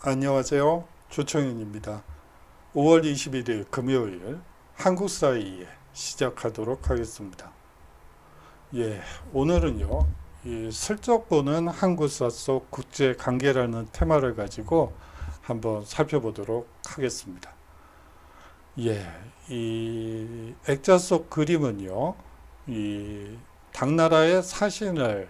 안녕하세요. 조청현입니다. 5월 21일 금요일 한국사 이해 시작하도록 하겠습니다. 오늘은요, 이 슬쩍 보는 한국사 속 국제 관계라는 테마를 가지고 한번 살펴보도록 하겠습니다. 이 액자 속 그림은요, 이 당나라의 사신을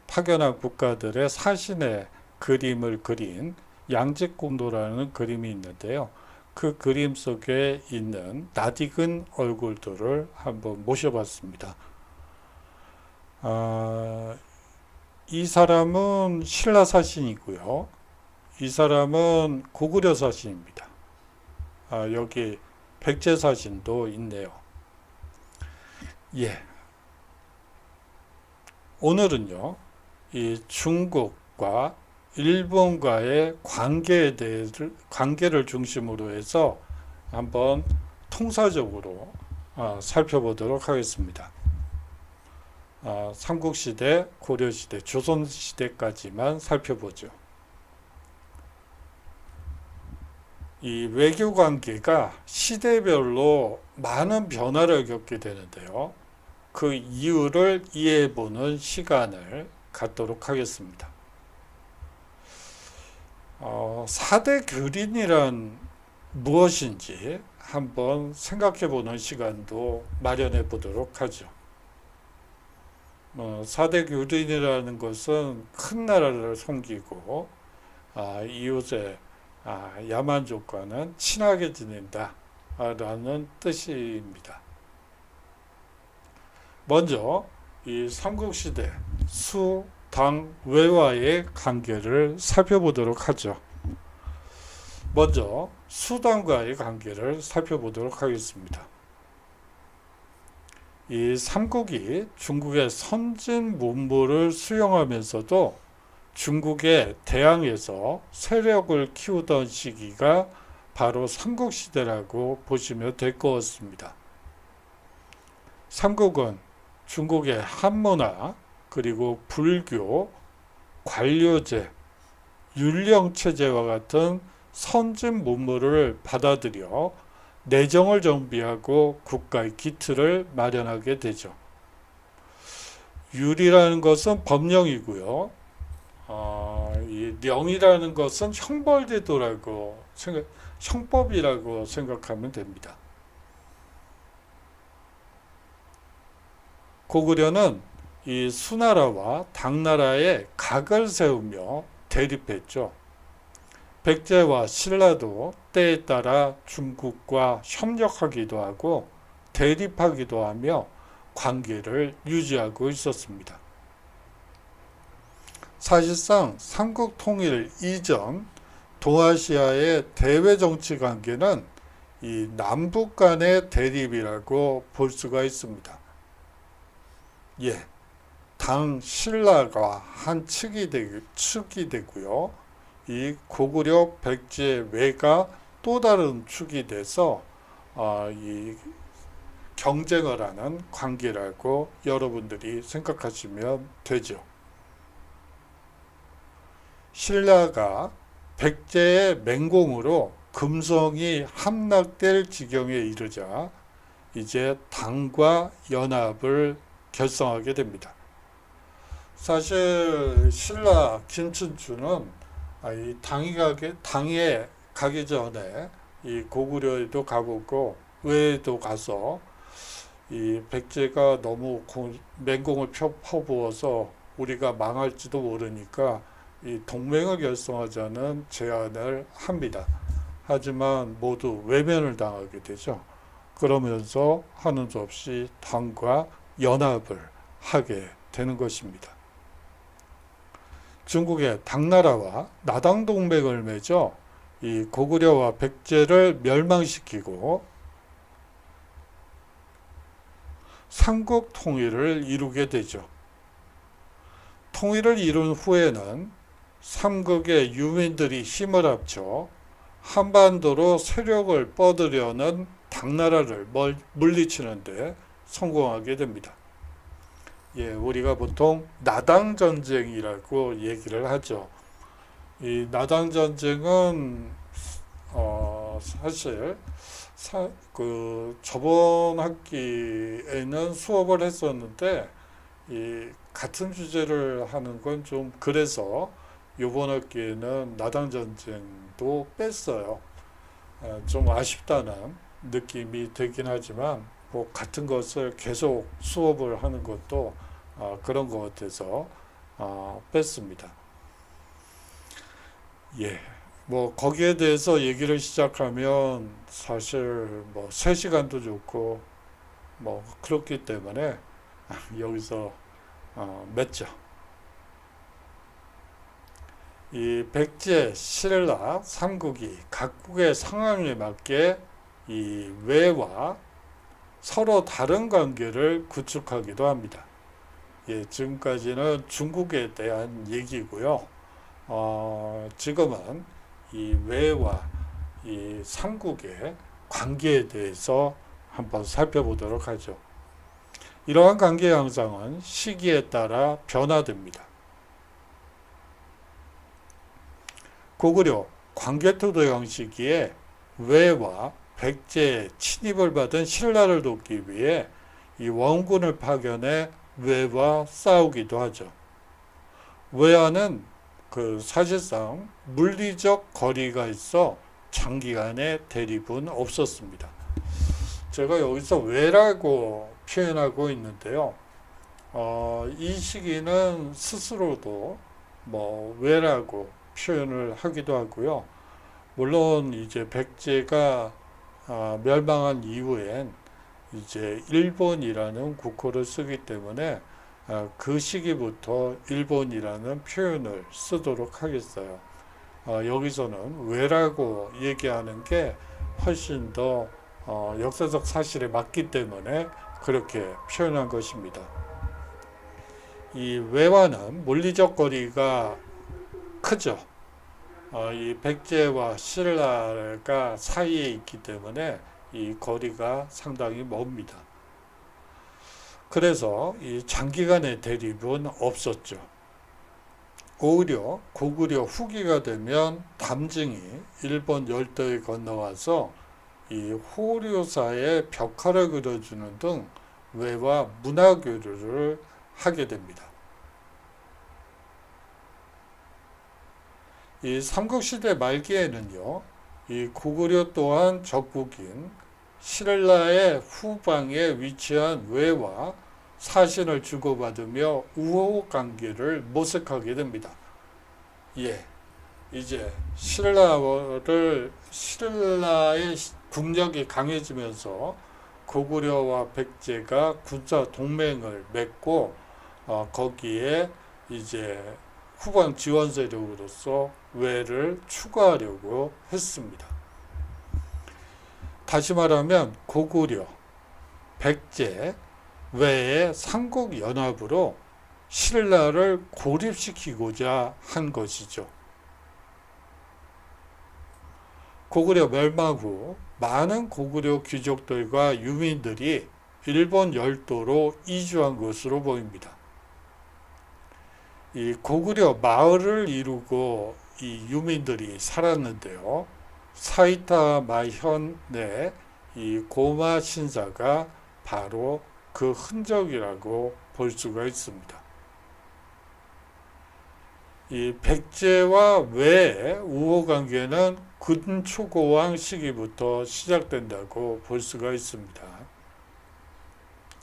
파견한 국가들의 사신의 그림을 그린 양직공도라는 그림이 있는데요. 그 그림 속에 있는 낯익은 얼굴들을 한번 모셔봤습니다. 이 사람은 신라 사신이고요. 이 사람은 고구려 사신입니다. 여기 백제 사신도 있네요. 오늘은요, 이 중국과 일본과의 관계를 중심으로 해서 한번 통사적으로 살펴보도록 하겠습니다. 삼국시대, 고려시대, 조선시대까지만 살펴보죠. 이 외교관계가 시대별로 많은 변화를 겪게 되는데요. 그 이유를 이해해보는 시간을 갖도록 하겠습니다. 4대 교린이란 무엇인지 한번 생각해 보는 시간도 마련해 보도록 하죠. 4대 교린이라는 것은 큰 나라를 섬기고 이웃의 야만족과는 친하게 지낸다 라는 뜻입니다. 먼저 이 삼국시대 수, 당, 외와의 관계를 살펴보도록 하죠. 먼저 수당과의 관계를 살펴보도록 하겠습니다. 이 삼국이 중국의 선진 문물을 수용하면서도 중국의 대항에서 세력을 키우던 시기가 바로 삼국시대라고 보시면 될 것 같습니다. 삼국은 중국의 한문화, 그리고 불교, 관료제, 율령체제와 같은 선진 문물을 받아들여 내정을 정비하고 국가의 기틀을 마련하게 되죠. 율이라는 것은 법령이고요. 이 령이라는 것은 형법이라고 생각하면 됩니다. 고구려는 이 수나라와 당나라에 각을 세우며 대립했죠. 백제와 신라도 때에 따라 중국과 협력하기도 하고 대립하기도 하며 관계를 유지하고 있었습니다. 사실상 삼국 통일 이전 동아시아의 대외 정치 관계는 이 남북 간의 대립이라고 볼 수가 있습니다. 당 신라가 한 축이 되고요. 이 고구려 백제 외가 또 다른 축이 돼서 이 경쟁을 하는 관계라고 여러분들이 생각하시면 되죠. 신라가 백제의 맹공으로 금성이 함락될 지경에 이르자 이제 당과 연합을 결성하게 됩니다. 사실 신라 김춘추는 이 당에 가기 전에 이 고구려에도 가보고 외에도 가서 이 백제가 너무 맹공을 퍼부어서 우리가 망할지도 모르니까 이 동맹을 결성하자는 제안을 합니다. 하지만 모두 외면을 당하게 되죠. 그러면서 하는 수 없이 당과 연합을 하게 되는 것입니다. 중국의 당나라와 나당 동맹을 맺어 이 고구려와 백제를 멸망시키고 삼국 통일을 이루게 되죠. 통일을 이룬 후에는 삼국의 유민들이 힘을 합쳐 한반도로 세력을 뻗으려는 당나라를 물리치는데 성공하게 됩니다. 우리가 보통 나당 전쟁이라고 얘기를 하죠. 이 나당 전쟁은 사실 그 저번 학기에는 수업을 했었는데 이 같은 주제를 하는 건 좀 그래서 이번 학기에는 나당 전쟁도 뺐어요. 좀 아쉽다는 느낌이 들긴 하지만 뭐 같은 것을 계속 수업을 하는 것도 그런 것 같아서 뺐습니다. 예. 뭐 거기에 대해서 얘기를 시작하면 사실 뭐 3시간도 좋고 뭐 그렇기 때문에 여기서 맺죠. 이 백제, 신라, 삼국이 각국의 상황에 맞게 이 외와 서로 다른 관계를 구축하기도 합니다. 예, 지금까지는 중국에 대한 얘기고요. 지금은 이 외와 이 삼국의 관계에 대해서 한번 살펴보도록 하죠. 이러한 관계 양상은 시기에 따라 변화됩니다. 고구려 광개토도 형시기에 외와 백제의 침입을 받은 신라를 돕기 위해 이 원군을 파견해 외와 싸우기도 하죠. 외와는 그 사실상 물리적 거리가 있어 장기간의 대립은 없었습니다. 제가 여기서 외라고 표현하고 있는데요. 이 시기는 스스로도 뭐 외라고 표현을 하기도 하고요. 물론 이제 백제가 멸망한 이후엔 이제 일본이라는 국호를 쓰기 때문에 그 시기부터 일본이라는 표현을 쓰도록 하겠어요. 여기서는 외라고 얘기하는 게 훨씬 더 역사적 사실에 맞기 때문에 그렇게 표현한 것입니다. 이 외와는 물리적 거리가 크죠. 이 백제와 신라가 사이에 있기 때문에 이 거리가 상당히 멉니다. 그래서 이 장기간의 대립은 없었죠. 오히려 고구려 후기가 되면 담증이 일본 열도에 건너와서 이 호류사의 벽화를 그려주는 등 외화 문화 교류를 하게 됩니다. 이 삼국시대 말기에는요, 이 고구려 또한 적국인 신라의 후방에 위치한 외와 사신을 주고받으며 우호 관계를 모색하게 됩니다. 예, 이제 신라의 국력이 강해지면서 고구려와 백제가 군사 동맹을 맺고 거기에 이제 후방 지원 세력으로서 외를 추가하려고 했습니다. 다시 말하면 고구려, 백제, 외의 삼국연합으로 신라를 고립시키고자 한 것이죠. 고구려 멸망 후 많은 고구려 귀족들과 유민들이 일본 열도로 이주한 것으로 보입니다. 이 고구려 마을을 이루고 이 유민들이 살았는데요. 사이타 마현의 이 고마 신사가 바로 그 흔적이라고 볼 수가 있습니다. 이 백제와 외의 우호 관계는 근초고왕 시기부터 시작된다고 볼 수가 있습니다.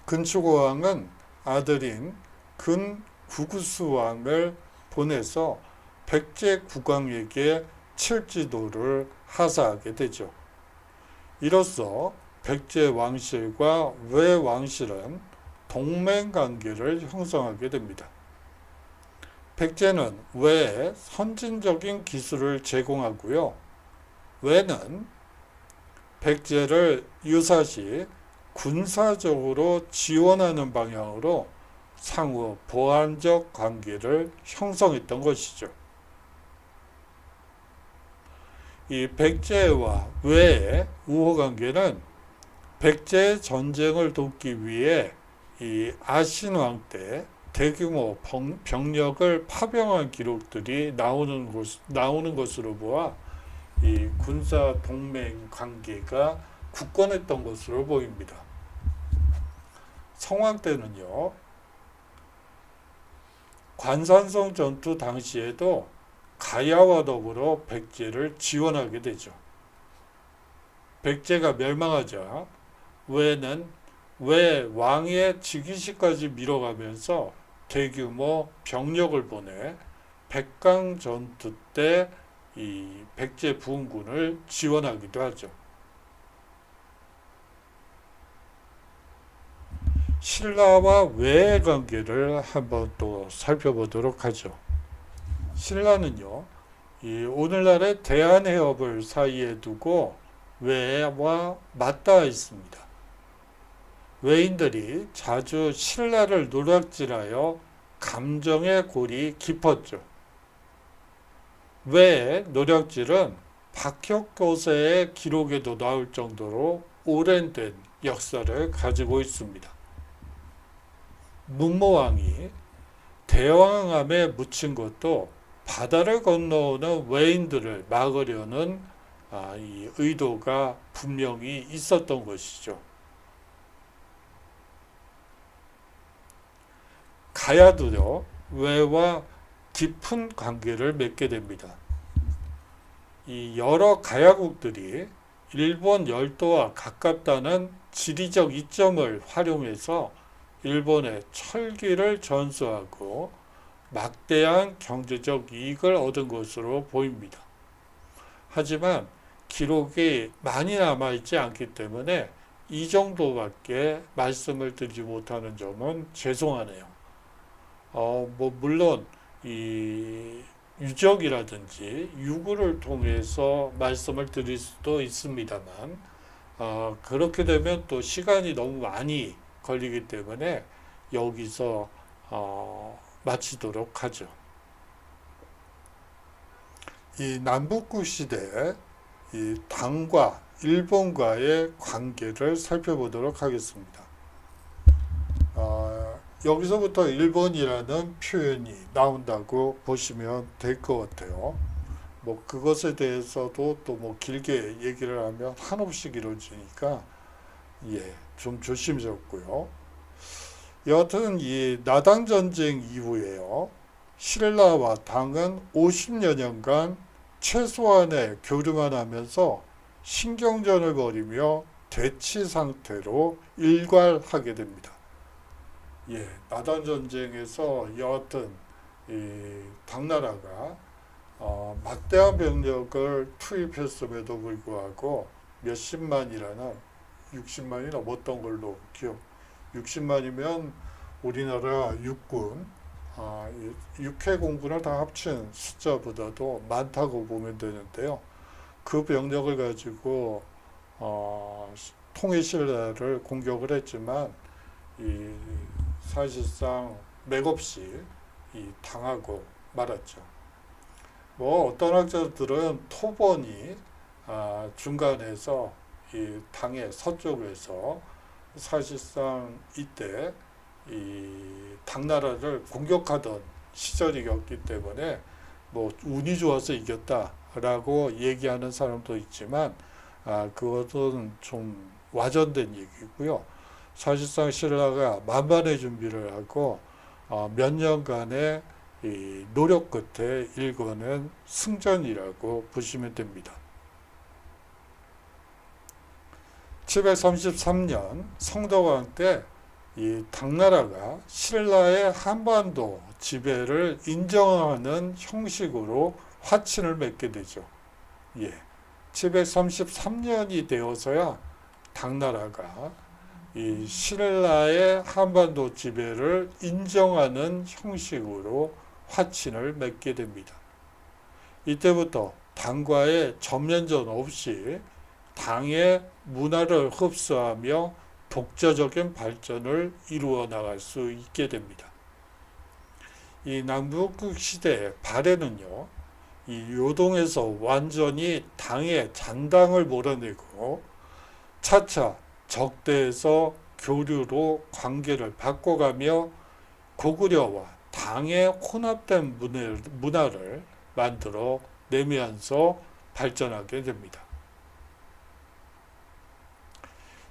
근초고왕은 아들인 근구구수왕을 보내서 백제 국왕에게 칠지도를 하사하게 되죠. 이로써 백제 왕실과 외 왕실은 동맹 관계를 형성하게 됩니다. 백제는 외에 선진적인 기술을 제공하고요. 외는 백제를 유사시 군사적으로 지원하는 방향으로 상호 보완적 관계를 형성했던 것이죠. 이 백제와 외의 우호 관계는 백제의 전쟁을 돕기 위해 이 아신왕 때 대규모 병력을 파병한 기록들이 나오는 것으로 보아 이 군사 동맹 관계가 굳건했던 것으로 보입니다. 성황 때는요, 관산성 전투 당시에도 가야와 더불어 백제를 지원하게 되죠. 백제가 멸망하자 왜 왕의 즉위식까지 밀어가면서 대규모 병력을 보내 백강 전투 때 이 백제 부흥군을 지원하기도 하죠. 신라와 외의 관계를 한번 또 살펴보도록 하죠. 신라는요, 이 오늘날의 대한해협을 사이에 두고 외와 맞닿아 있습니다. 외인들이 자주 신라를 노략질하여 감정의 골이 깊었죠. 외의 노략질은 박혁거세의 기록에도 나올 정도로 오랜된 역사를 가지고 있습니다. 문모왕이 대왕암에 묻힌 것도 바다를 건너오는 외인들을 막으려는 이 의도가 분명히 있었던 것이죠. 가야도요, 외와 깊은 관계를 맺게 됩니다. 이 여러 가야국들이 일본 열도와 가깝다는 지리적 이점을 활용해서 일본의 철기를 전수하고 막대한 경제적 이익을 얻은 것으로 보입니다. 하지만 기록이 많이 남아있지 않기 때문에 이 정도밖에 말씀을 드리지 못하는 점은 죄송하네요. 물론 이 유적이라든지 유구를 통해서 말씀을 드릴 수도 있습니다만, 그렇게 되면 또 시간이 너무 많이 걸리기 때문에 여기서 마치도록 하죠. 이 남북국 시대 이 당과 일본과의 관계를 살펴보도록 하겠습니다. 여기서부터 일본이라는 표현이 나온다고 보시면 될 것 같아요. 그것에 대해서도 또 길게 얘기를 하면 한없이 길어지니까 좀 조심스럽고요. 여하튼 이 나당 전쟁 이후에요, 신라와 당은 50여 년간 최소한의 교류만 하면서 신경전을 벌이며 대치 상태로 일괄하게 됩니다. 나당 전쟁에서 여하튼 이 당나라가 막대한 병력을 투입했음에도 불구하고 몇십만이라는, 60만이 넘었던 걸로 기억, 60만이면 우리나라 육군, 육해공군을 다 합친 숫자보다도 많다고 보면 되는데요. 그 병력을 가지고 통일신라를 공격을 했지만 사실상 맥없이 당하고 말았죠. 어떤 학자들은 토번이 중간에서 이 당의 서쪽에서 사실상 이때 이 당나라를 공격하던 시절이었기 때문에 운이 좋아서 이겼다라고 얘기하는 사람도 있지만, 그것은 좀 와전된 얘기고요. 사실상 신라가 만반의 준비를 하고 몇 년간의 이 노력 끝에 일궈낸 승전이라고 보시면 됩니다. 733년 성덕왕 때 이 당나라가 신라의 한반도 지배를 인정하는 형식으로 화친을 맺게 되죠. 733년이 되어서야 당나라가 이 신라의 한반도 지배를 인정하는 형식으로 화친을 맺게 됩니다. 이때부터 당과의 전면전 없이 당의 문화를 흡수하며 독자적인 발전을 이루어 나갈 수 있게 됩니다. 이 남북국 시대의 발해는요, 이 요동에서 완전히 당의 잔당을 몰아내고 차차 적대에서 교류로 관계를 바꿔가며 고구려와 당의 혼합된 문화를 만들어 내면서 발전하게 됩니다.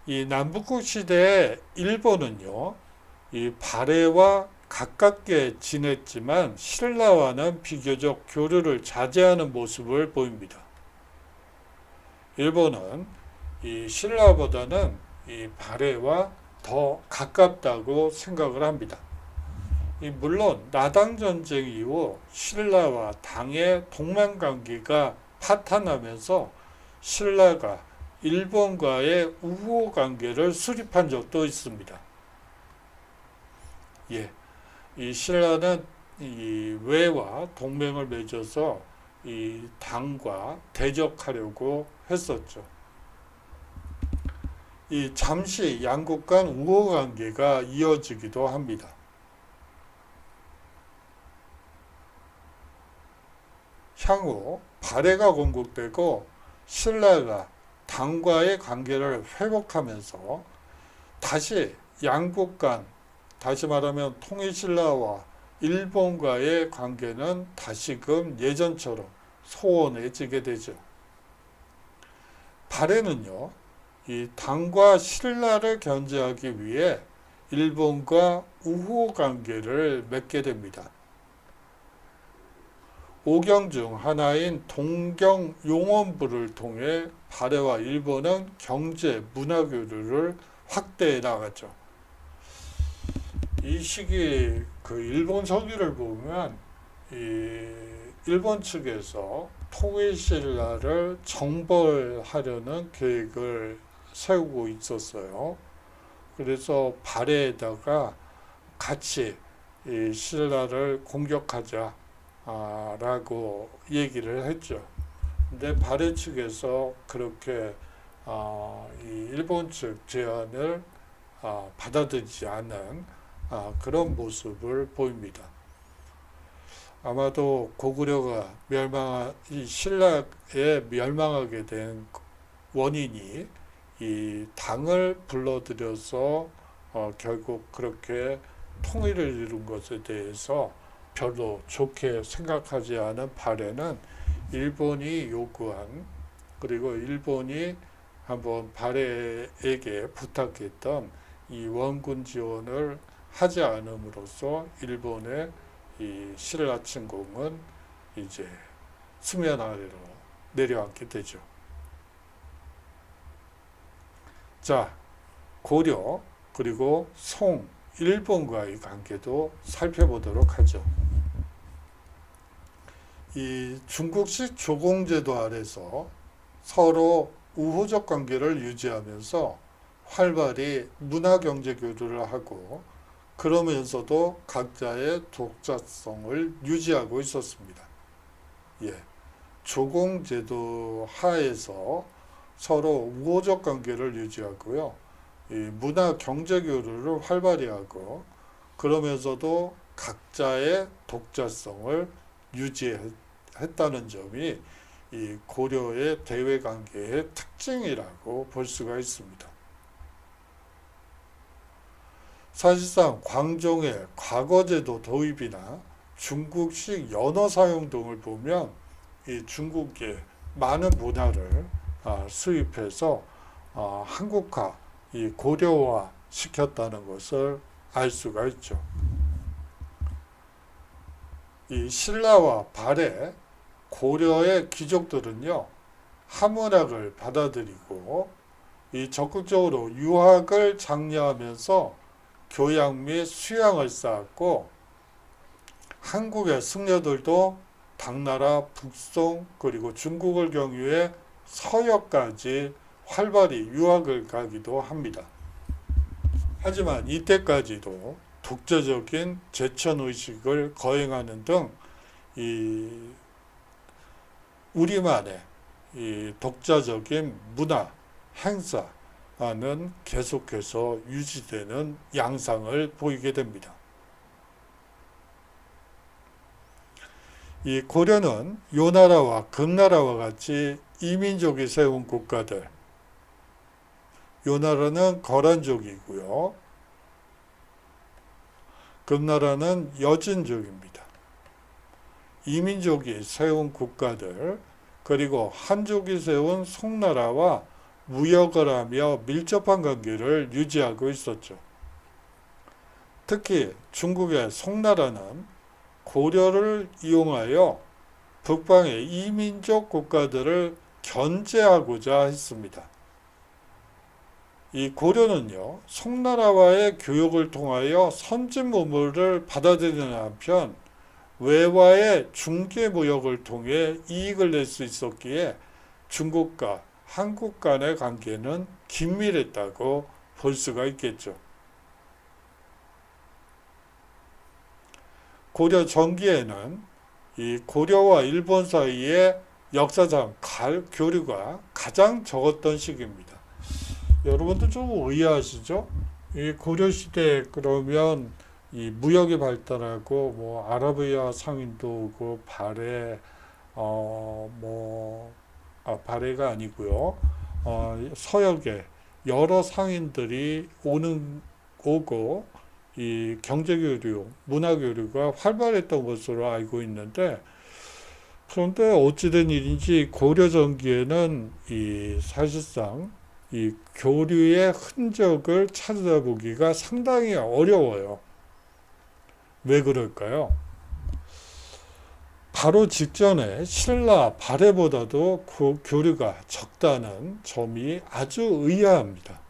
이 남북국 시대의 일본은요, 이 발해와 가깝게 지냈지만 신라와는 비교적 교류를 자제하는 모습을 보입니다. 일본은 이 신라보다는 이 발해와 더 가깝다고 생각을 합니다. 물론 나당 전쟁 이후 신라와 당의 동맹 관계가 파탄하면서 신라가 일본과의 우호 관계를 수립한 적도 있습니다. 예, 이 신라는 이 외와 동맹을 맺어서 이 당과 대적하려고 했었죠. 이 잠시 양국 간 우호 관계가 이어지기도 합니다. 향후 발해가 건국되고 신라가 당과의 관계를 회복하면서 다시 양국 간, 다시 말하면 통일신라와 일본과의 관계는 다시금 예전처럼 소원해지게 되죠. 발해는요, 이 당과 신라를 견제하기 위해 일본과 우호 관계를 맺게 됩니다. 오경 중 하나인 동경용원부를 통해 발해와 일본은 경제, 문화 교류를 확대해 나갔죠. 이 시기 그 일본 서기를 보면 이 일본 측에서 통일신라를 정벌하려는 계획을 세우고 있었어요. 그래서 발해에다가 같이 이 신라를 공격하자 라고 얘기를 했죠. 근데 발해 측에서 그렇게 이 일본 측 제안을 받아들이지 않은 그런 모습을 보입니다. 아마도 고구려가 이 신라에 멸망하게 된 원인이 이 당을 불러들여서 결국 그렇게 통일을 이룬 것에 대해서 별로 좋게 생각하지 않은 발해는 일본이 요구한, 그리고 일본이 한번 발해에게 부탁했던 이 원군 지원을 하지 않음으로써 일본의 이 신라 침공은 이제 수면 아래로 내려앉게 되죠. 자, 고려 그리고 송, 일본과의 관계도 살펴보도록 하죠. 이 중국식 조공제도 아래서 서로 우호적 관계를 유지하면서 활발히 문화경제 교류를 하고 그러면서도 각자의 독자성을 유지하고 있었습니다. 예, 조공제도 하에서 서로 우호적 관계를 유지하고요. 이 문화 경제 교류를 활발히 하고 그러면서도 각자의 독자성을 유지했다는 점이 이 고려의 대외 관계의 특징이라고 볼 수가 있습니다. 사실상 광종의 과거제도 도입이나 중국식 연어 사용 등을 보면 이 중국의 많은 문화를 수입해서 한국화, 이 고려화 시켰다는 것을 알 수가 있죠. 이 신라와 발해, 고려의 귀족들은요, 한문학을 받아들이고 이 적극적으로 유학을 장려하면서 교양 및 수양을 쌓았고, 한국의 승려들도 당나라, 북송 그리고 중국을 경유해 서역까지 활발히 유학을 가기도 합니다. 하지만 이때까지도 독자적인 제천의식을 거행하는 등 이 우리만의 이 독자적인 문화, 행사는 계속해서 유지되는 양상을 보이게 됩니다. 이 고려는 요나라와 금나라와 같이 이민족이 세운 국가들, 요나라는 거란족이고요. 금나라는 여진족입니다. 이민족이 세운 국가들, 그리고 한족이 세운 송나라와 무역을 하며 밀접한 관계를 유지하고 있었죠. 특히 중국의 송나라는 고려를 이용하여 북방의 이민족 국가들을 견제하고자 했습니다. 이 고려는요, 송나라와의 교역을 통하여 선진 문물을 받아들이는 한편 외화의 중개 무역을 통해 이익을 낼 수 있었기에 중국과 한국 간의 관계는 긴밀했다고 볼 수가 있겠죠. 고려 전기에는 이 고려와 일본 사이의 역사상 교류가 가장 적었던 시기입니다. 여러분들 좀 의아하시죠? 이 고려 시대 그러면 이 무역이 발달하고 뭐 아라비아 상인도 오고 발해가 아니고요. 서역에 여러 상인들이 오고 이 경제교류, 문화교류가 활발했던 것으로 알고 있는데, 그런데 어찌된 일인지 고려 전기에는 이 사실상 이 교류의 흔적을 찾아보기가 상당히 어려워요. 왜 그럴까요? 바로 직전에 신라 발해보다도 그 교류가 적다는 점이 아주 의아합니다.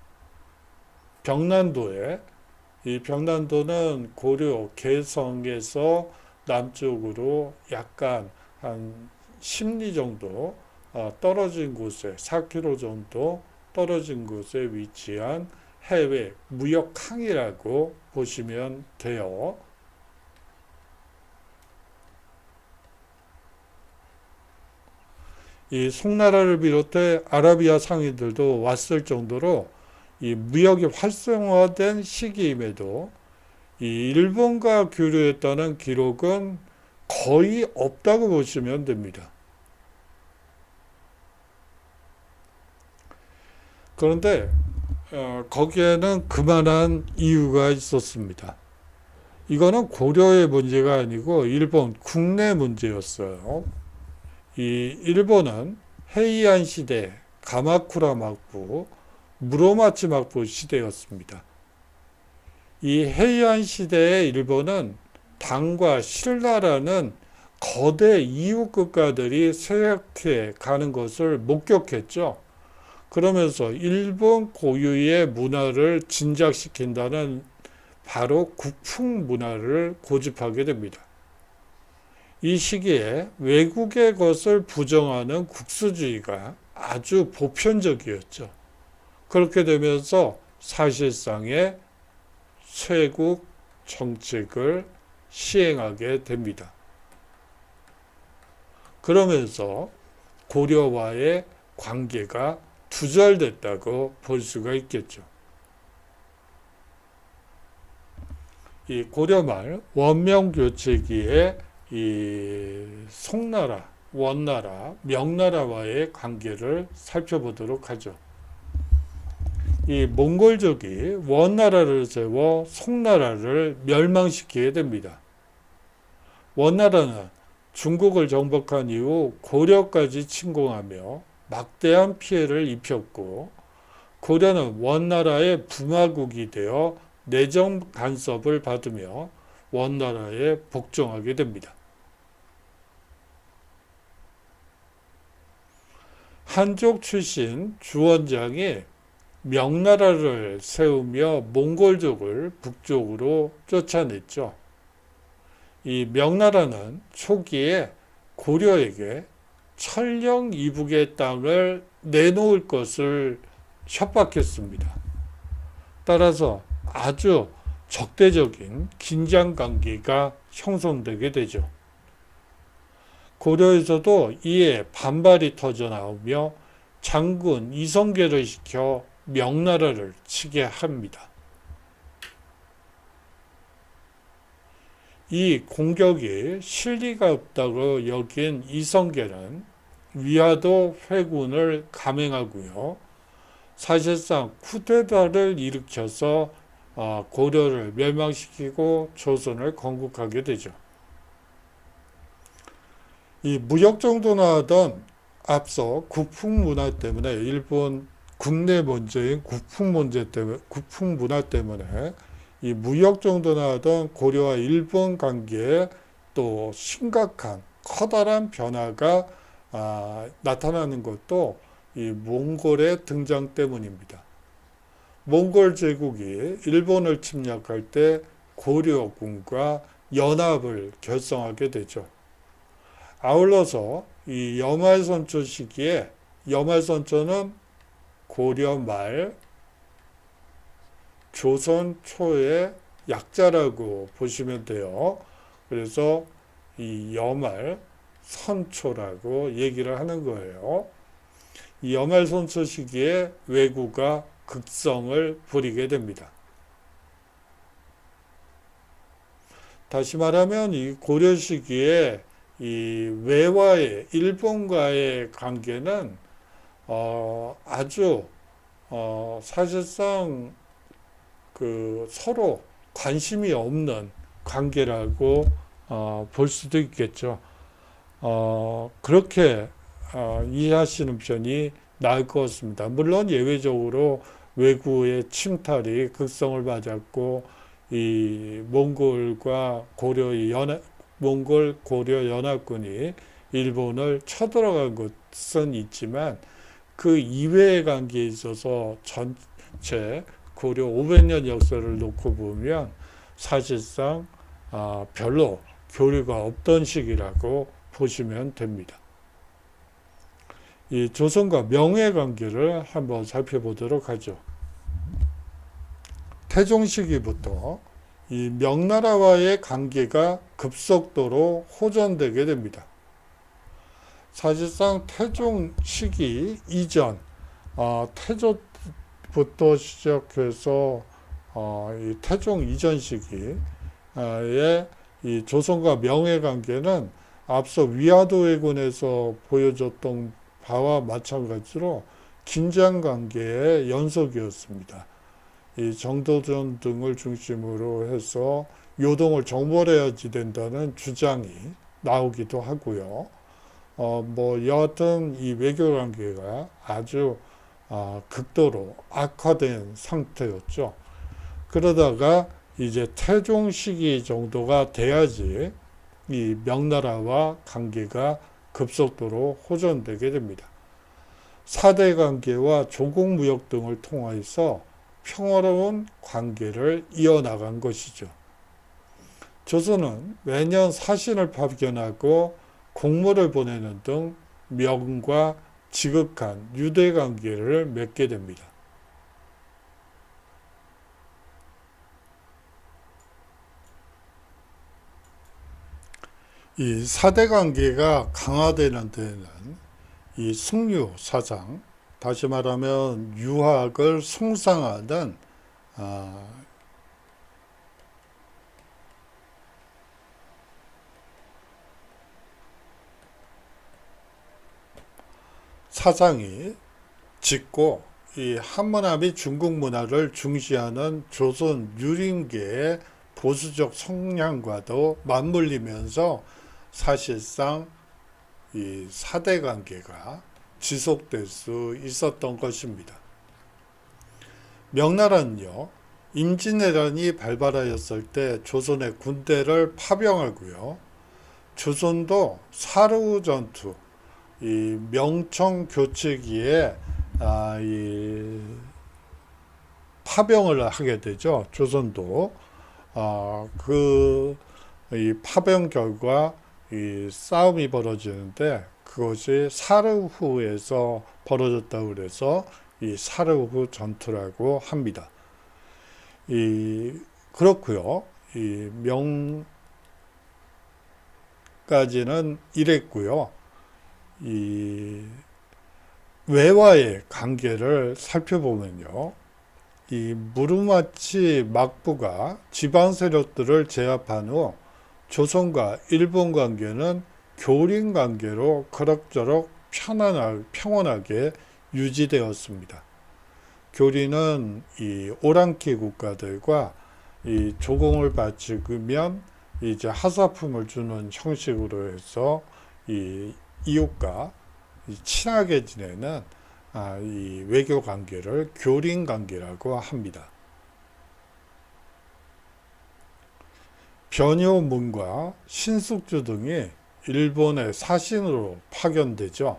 이 병난도는 고려 개성에서 남쪽으로 약간 한 10리 정도 떨어진 곳에 4km 정도 떨어진 곳에 위치한 해외 무역항이라고 보시면 돼요. 이 송나라를 비롯해 아라비아 상인들도 왔을 정도로 이 무역이 활성화된 시기임에도 이 일본과 교류했다는 기록은 거의 없다고 보시면 됩니다. 그런데 거기에는 그만한 이유가 있었습니다. 이거는 고려의 문제가 아니고 일본 국내 문제였어요. 이 일본은 헤이안 시대, 가마쿠라 막부, 무로마치 막부 시대였습니다. 이 헤이안 시대의 일본은 당과 신라라는 거대 이웃 국가들이 쇠약해 가는 것을 목격했죠. 그러면서 일본 고유의 문화를 진작시킨다는 바로 국풍 문화를 고집하게 됩니다. 이 시기에 외국의 것을 부정하는 국수주의가 아주 보편적이었죠. 그렇게 되면서 사실상의 쇄국 정책을 시행하게 됩니다. 그러면서 고려와의 관계가 두절됐다고 볼 수가 있겠죠. 이 고려 말 원명교체기에 이 송나라, 원나라, 명나라와의 관계를 살펴보도록 하죠. 이 몽골족이 원나라를 세워 송나라를 멸망시키게 됩니다. 원나라는 중국을 정복한 이후 고려까지 침공하며 막대한 피해를 입혔고, 고려는 원나라의 부마국이 되어 내정 간섭을 받으며 원나라에 복종하게 됩니다. 한족 출신 주원장이 명나라를 세우며 몽골족을 북쪽으로 쫓아냈죠. 이 명나라는 초기에 고려에게 천령 이북의 땅을 내놓을 것을 협박했습니다. 따라서 아주 적대적인 긴장 관계가 형성되게 되죠. 고려에서도 이에 반발이 터져 나오며 장군 이성계를 시켜 명나라를 치게 합니다. 이 공격이 실리가 없다고 여긴 이성계는 위화도 회군을 감행하고요. 사실상 쿠데타를 일으켜서 고려를 멸망시키고 조선을 건국하게 되죠. 이 무역 정도나 하던 앞서 국풍 문화 때문에 일본 국내 문제인 국풍 문제 때문에 국풍 문화 때문에 이 무역 정도나 하던 고려와 일본 관계에 또 심각한 커다란 변화가 나타나는 것도 이 몽골의 등장 때문입니다. 몽골 제국이 일본을 침략할 때 고려군과 연합을 결성하게 되죠. 아울러서 이 여말선초 시기에 여말선초는 고려 말 조선 초의 약자라고 보시면 돼요. 그래서 이 여말 선초라고 얘기를 하는 거예요. 이 여말 선초 시기에 왜구가 극성을 부리게 됩니다. 다시 말하면 이 고려 시기에 이 외와의 일본과의 관계는 아주 사실상 그 서로 관심이 없는 관계라고 볼 수도 있겠죠. 그렇게 이해하시는 편이 나을 것 같습니다. 물론 예외적으로 왜구의 침탈이 극성을 맞았고 이 몽골과 몽골 고려 연합군이 일본을 쳐들어간 것은 있지만 그 이외의 관계에 있어서 전체 고려 500년 역사를 놓고 보면 사실상 별로 교류가 없던 시기라고 보시면 됩니다. 이 조선과 명의 관계를 한번 살펴보도록 하죠. 태종 시기부터 이 명나라와의 관계가 급속도로 호전되게 됩니다. 사실상 태종 시기 이전, 태조부터 시작해서 이 태종 이전 시기에 이 조선과 명의 관계는 앞서 위화도 회군에서 보여줬던 바와 마찬가지로 긴장 관계의 연속이었습니다. 이 정도전 등을 중심으로 해서 요동을 정벌해야지 된다는 주장이 나오기도 하고요. 여하튼 이 외교 관계가 아주 극도로 악화된 상태였죠. 그러다가 이제 태종 시기 정도가 돼야지 이 명나라와 관계가 급속도로 호전되게 됩니다. 사대 관계와 조공무역 등을 통해서 평화로운 관계를 이어나간 것이죠. 조선은 매년 사신을 파견하고 공물을 보내는 등 명과 지극한 유대 관계를 맺게 됩니다. 이 사대 관계가 강화되는 데는 이 승유 사상, 다시 말하면 유학을 숭상하는 사상이 짙고 이 한문화 및 중국 문화를 중시하는 조선 유림계의 보수적 성향과도 맞물리면서 사실상 이 사대 관계가 지속될 수 있었던 것입니다. 명나라는요, 임진왜란이 발발하였을 때 조선의 군대를 파병하고요, 조선도 사르우 전투, 이 명청 교체기에 이 파병을 하게 되죠. 조선도 이 파병 결과 이 싸움이 벌어지는데 그것이 사르후에서 벌어졌다고 그래서 이 사르후 전투라고 합니다. 그렇고요. 이 명까지는 이랬고요. 이 외와의 관계를 살펴보면요. 이 무르마치 막부가 지방 세력들을 제압한 후 조선과 일본 관계는 교린 관계로 그럭저럭 평온하게 유지되었습니다. 교리는 이 오랑캐 국가들과 이 조공을 바치면 이제 하사품을 주는 형식으로 해서 이 이웃과 친하게 지내는 이 외교 관계를 교린 관계라고 합니다. 변효문과 신숙주 등이 일본의 사신으로 파견되죠.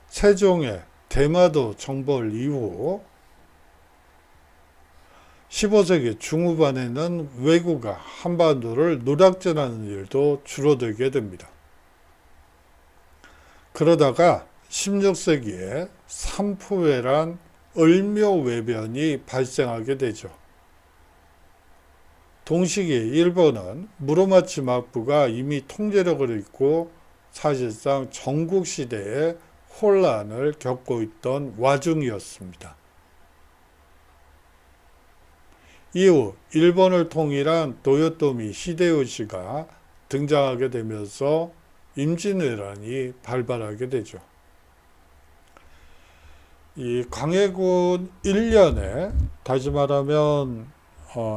세종의 대마도 정벌 이후 15세기 중후반에는 왜구가 한반도를 노략질하는 일도 줄어들게 됩니다. 그러다가 16세기에 삼푸회란 을묘외변이 발생하게 되죠. 동시기에 일본은 무로마치 막부가 이미 통제력을 잃고 사실상 전국시대에 혼란을 겪고 있던 와중이었습니다. 이후 일본을 통일한 도요토미 히데요시가 등장하게 되면서 임진왜란이 발발하게 되죠. 이 광해군 1년에 다시 말하면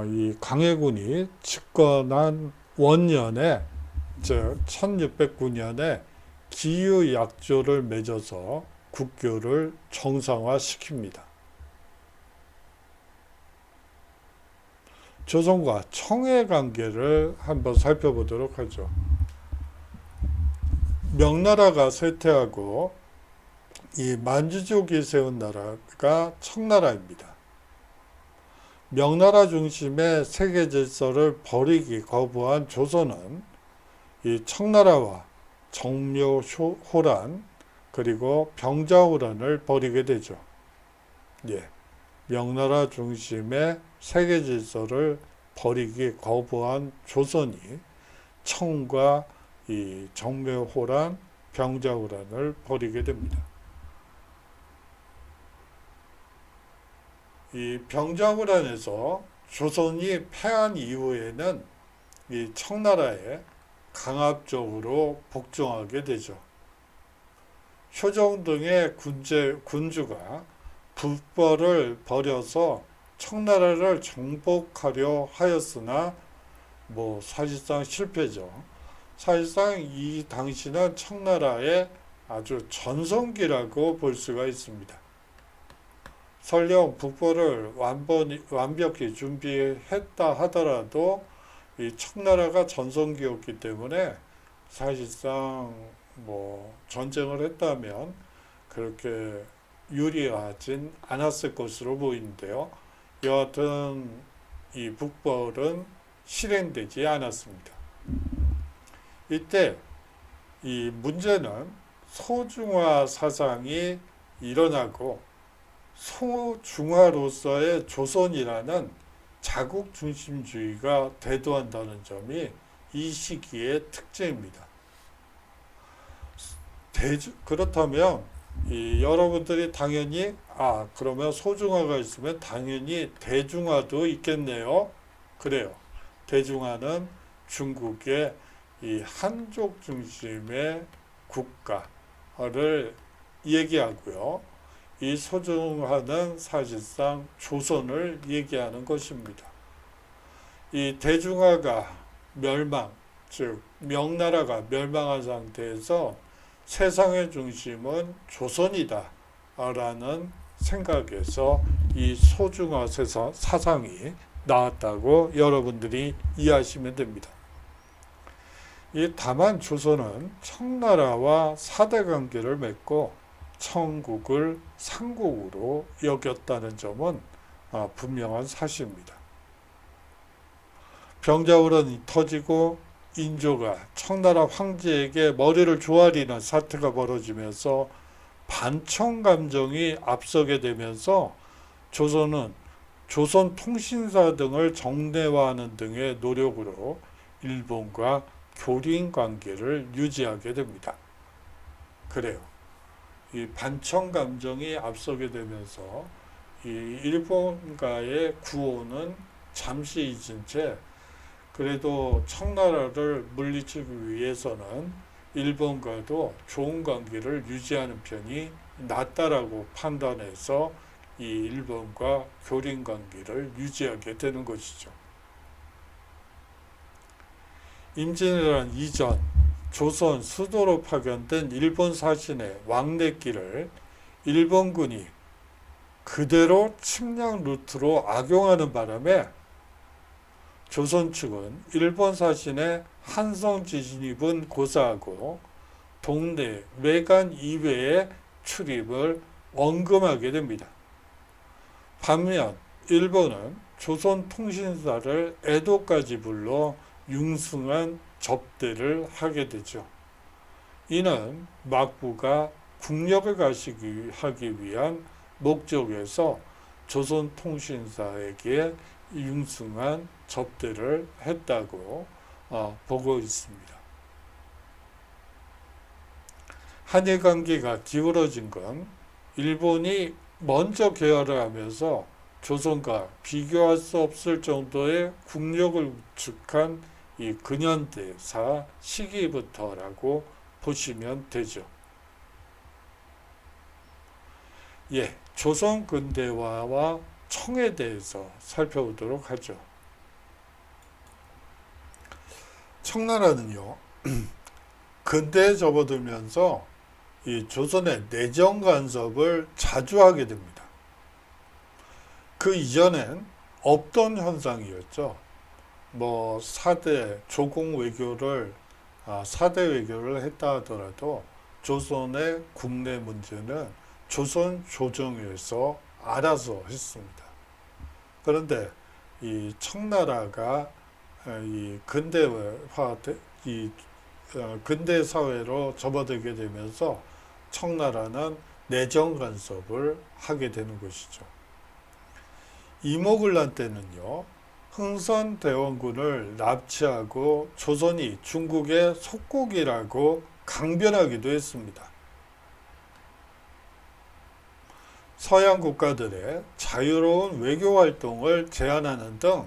이 광해군이 집권한 원년에 즉 1609년에 기유약조를 맺어서 국교를 정상화시킵니다. 조선과 청의 관계를 한번 살펴보도록 하죠. 명나라가 쇠퇴하고 이 만주족이 세운 나라가 청나라입니다. 명나라 중심의 세계 질서를 버리기 거부한 조선은 이 청나라와 정묘호란 그리고 병자호란을 벌이게 되죠. 예. 명나라 중심의 세계 질서를 버리기 거부한 조선이 청과 이 정묘호란, 병자호란을 벌이게 됩니다. 이 병자호란에서 조선이 패한 이후에는 이 청나라에 강압적으로 복종하게 되죠. 효종 등의 군주가 북벌을 벌여서 청나라를 정복하려 하였으나 사실상 실패죠. 사실상 이 당시는 청나라의 아주 전성기라고 볼 수가 있습니다. 설령 북벌을 완벽히 준비했다 하더라도 이 청나라가 전성기였기 때문에 사실상 전쟁을 했다면 그렇게 유리하진 않았을 것으로 보이는데요. 여하튼 이 북벌은 실행되지 않았습니다. 이때 이 문제는 소중화 사상이 일어나고 소중화로서의 조선이라는 자국 중심주의가 대두한다는 점이 이 시기의 특징입니다. 그렇다면 여러분들이 당연히 그러면 소중화가 있으면 당연히 대중화도 있겠네요. 그래요. 대중화는 중국의 이 한족 중심의 국가를 얘기하고요. 이 소중화는 사실상 조선을 얘기하는 것입니다. 이 대중화가 멸망, 즉 명나라가 멸망한 상태에서 세상의 중심은 조선이다 라는 생각에서 이 소중화 사상이 나왔다고 여러분들이 이해하시면 됩니다. 다만 조선은 청나라와 사대관계를 맺고 청국을 상국으로 여겼다는 점은 분명한 사실입니다. 병자호란이 터지고 인조가 청나라 황제에게 머리를 조아리는 사태가 벌어지면서 반청 감정이 앞서게 되면서 조선은 조선통신사 등을 정례화하는 등의 노력으로 일본과 교린 관계를 유지하게 됩니다. 그래요. 이 반청 감정이 앞서게 되면서 이 일본과의 구호는 잠시 잊은 채 그래도 청나라를 물리치기 위해서는 일본과도 좋은 관계를 유지하는 편이 낫다라고 판단해서 이 일본과 교린 관계를 유지하게 되는 것이죠. 임진왜란 이전 조선 수도로 파견된 일본 사신의 왕래길을 일본군이 그대로 침략 루트로 악용하는 바람에 조선 측은 일본 사신의 한성 진입은 고사하고 동네 외관 이외의 출입을 원금하게 됩니다. 반면 일본은 조선 통신사를 에도까지 불러 융승한 접대를 하게 되죠. 이는 막부가 국력을 가시하기 위한 목적에서 조선 통신사에게 융승한 접대를 했다고 보고 있습니다. 한일 관계가 기울어진 건 일본이 먼저 개화를 하면서 조선과 비교할 수 없을 정도의 국력을 구축한 이 근현대사 시기부터라고 보시면 되죠. 예, 조선 근대화와 청에 대해서 살펴보도록 하죠. 청나라는요, 근대에 접어들면서 이 조선의 내정 간섭을 자주 하게 됩니다. 그 이전엔 없던 현상이었죠. 뭐 4대 조공 외교를 4대 외교를 했다 하더라도 조선의 국내 문제는 조선 조정에서 알아서 했습니다. 그런데 이 청나라가 이 근대화 이 근대 사회로 접어들게 되면서 청나라는 내정 간섭을 하게 되는 것이죠. 이모군란 때는요, 흥선대원군을 납치하고 조선이 중국의 속국이라고 강변하기도 했습니다. 서양 국가들의 자유로운 외교 활동을 제한하는 등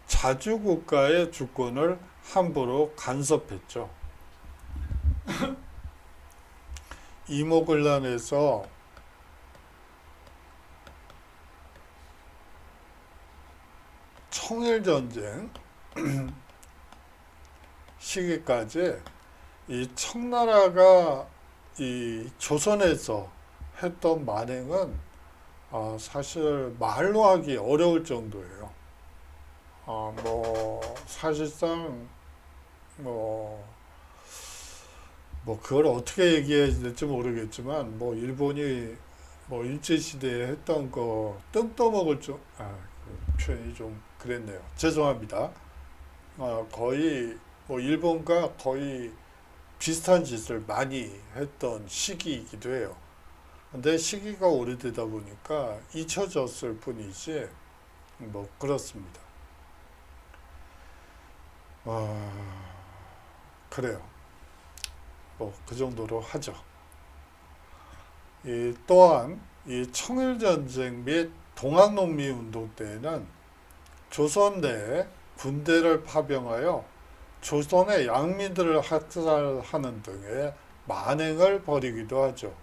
자주 국가의 주권을 함부로 간섭했죠. 이모군란에서 청일전쟁 시기까지 이 청나라가 이 조선에서 했던 만행은 사실 말로 하기 어려울 정도예요. 뭐 사실상 뭐 그걸 어떻게 얘기해야 될지 모르겠지만 뭐 일본이 뭐 일제시대에 했던 거 뜬떠먹을 좀 그 표현이 좀 그랬네요. 죄송합니다. 거의 뭐 일본과 거의 비슷한 짓을 많이 했던 시기이기도 해요. 근데 시기가 오래되다 보니까 잊혀졌을 뿐이지 뭐 그렇습니다. 그래요. 뭐 그 정도로 하죠. 또한 이 청일전쟁 및 동학농민운동 때에는 조선 내에 군대를 파병하여 조선의 양민들을 학살하는 등의 만행을 벌이기도 하죠.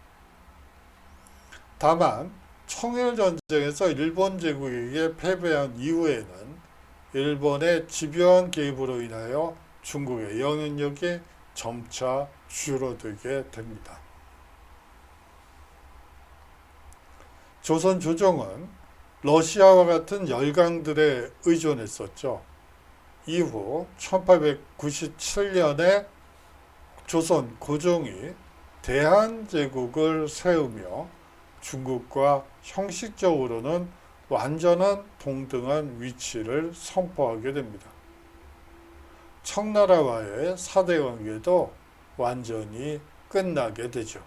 다만 청일전쟁에서 일본 제국에게 패배한 이후에는 일본의 집요한 개입으로 인하여 중국의 영향력이 점차 줄어들게 됩니다. 조선 조정은 러시아와 같은 열강들에 의존했었죠. 이후 1897년에 조선 고종이 대한제국을 세우며 중국과 형식적으로는 완전한 동등한 위치를 선포하게 됩니다. 청나라와의 사대 관계도 완전히 끝나게 되죠.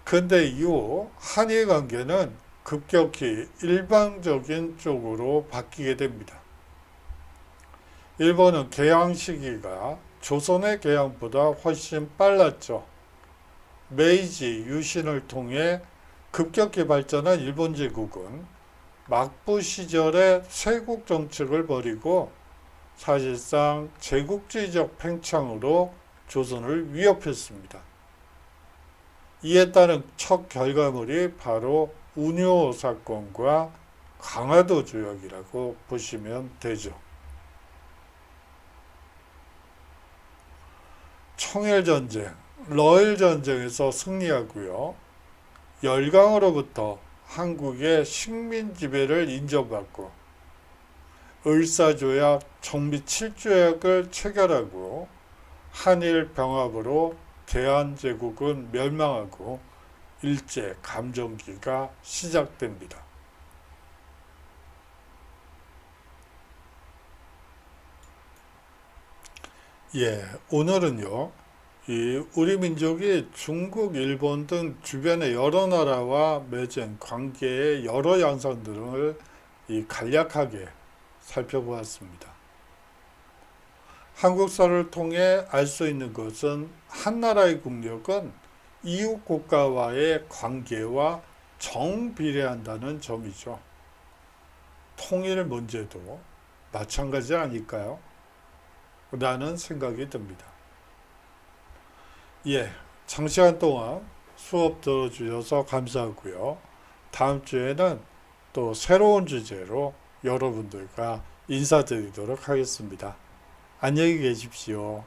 근대 이후 한일 관계는 급격히 일방적인 쪽으로 바뀌게 됩니다. 일본은 개항 시기가 조선의 개항보다 훨씬 빨랐죠. 메이지 유신을 통해 급격히 발전한 일본 제국은 막부 시절에 쇄국 정책을 벌이고 사실상 제국주의적 팽창으로 조선을 위협했습니다. 이에 따른 첫 결과물이 바로 운요 사건과 강화도 조약이라고 보시면 되죠. 청일전쟁, 러일전쟁에서 승리하고요. 열강으로부터 한국의 식민 지배를 인정받고 을사조약, 정비 7조약을 체결하고 한일 병합으로 대한제국은 멸망하고 일제 감정기가 시작됩니다. 예, 오늘은요, 우리 민족이 중국, 일본 등 주변의 여러 나라와 맺은 관계의 여러 양상들을 간략하게 살펴보았습니다. 한국사를 통해 알 수 있는 것은 한 나라의 국력은 이웃 국가와의 관계와 정비례한다는 점이죠. 통일 문제도 마찬가지 아닐까요? 라는 생각이 듭니다. 예, 장시간 동안 수업 들어주셔서 감사하고요. 다음 주에는 또 새로운 주제로 여러분들과 인사드리도록 하겠습니다. 안녕히 계십시오.